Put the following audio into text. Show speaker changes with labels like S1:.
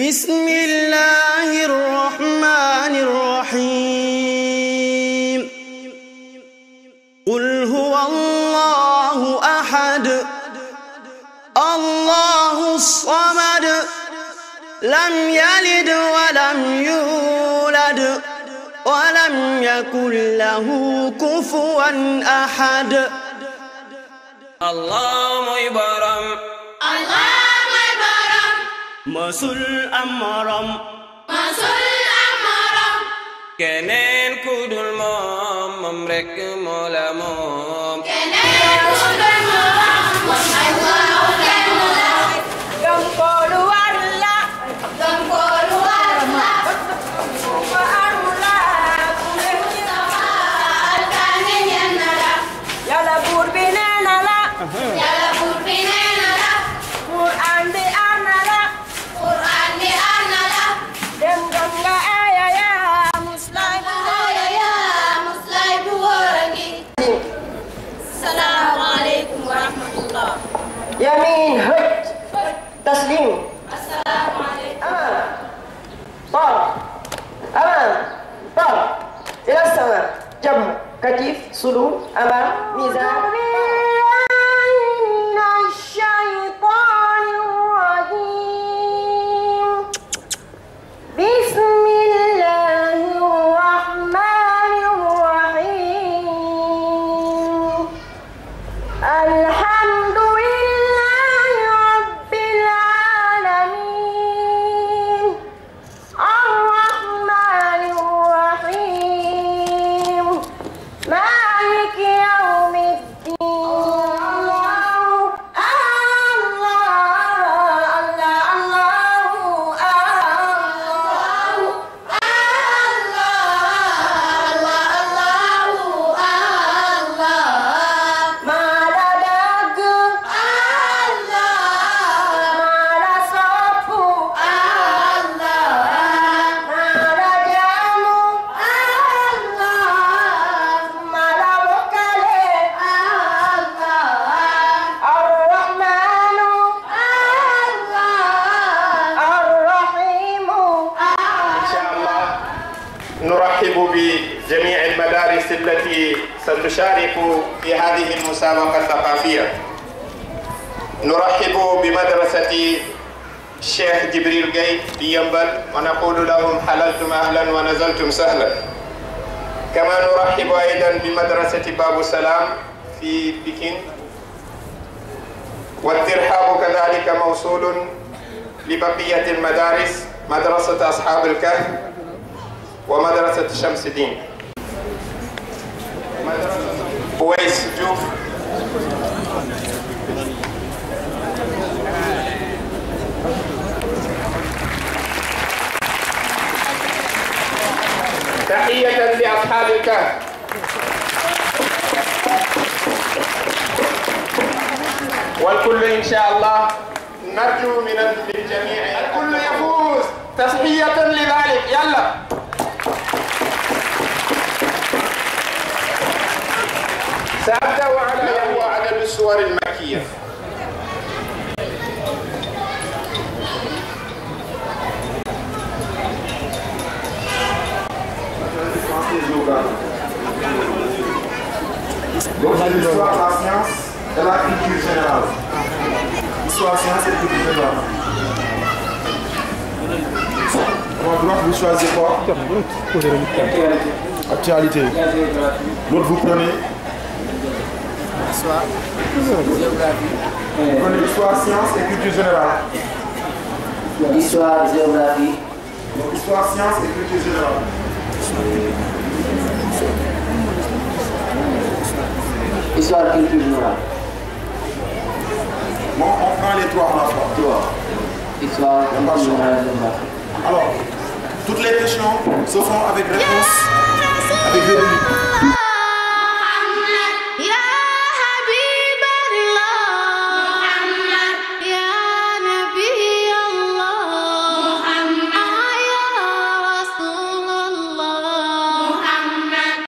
S1: بسم الله الرحمن الرحيم قل هو الله أحد الله الصمد لم يلد ولم يولد ولم يكن له كفوا أحد الله mooy Boroom masul amaram keneen ku dul moom moom rek moo la moom keneen ku dul moom moom ay waaw kenn la gëm ko lu war la gëm ko lu war la ko aru la ku nekk ci sama alkaane ñeen na la yàlla buur bi nee na la yàlla buur bi nee na la Qur'an bi am na la Qur'an bi am na la dem gëm nga aya ya muslay bu aya ya muslay bu wóorangi salaamu aleykum wa rahmatullah
S2: يمين هج تسليم
S1: السلام عليكم
S2: أمام طار أمام طار إلى السماء جبهة كتيف سلوك أمام ميزان من الشيطان الرجيم بسم الله الرحمن الرحيم الحمد لله رب العالمين الرحمن الرحيم مالك يوم الدين
S3: نرحب بجميع المدارس التي ستشارك في هذه المسابقة الثقافية. نرحب بمدرسة الشيخ جبريل جاي بيمبل ونقول لهم حللتم أهلا ونزلتم سهلا. كما نرحب أيضا بمدرسة باب السلام في بكين، والترحاب كذلك موصول لبقية المدارس، مدرسة أصحاب الكهف ومدرسة شمس الدين. مدرسة أويس جوف، تحية لأصحاب الكهف. والكل إن شاء الله نرجو من الجميع الكل يفوز. تحية لذلك. يلا سأبدأ على هو عدد السور المكية.
S4: Donc l'histoire, la science et la culture générale. Histoire, science et culture générale. À droite, vous choisissez quoi? Actualité. L'autre, vous prenez histoire, géographie. Vous prenez histoire, science et culture générale.
S2: Histoire, géographie.
S4: Donc histoire, science et culture générale.
S2: Histoire, culture générale.
S4: Bon, on prend les trois à la fois.
S2: Histoire, culture générale, géographie.
S4: Alors, toutes les questions se font avec réponse, avec rubrique.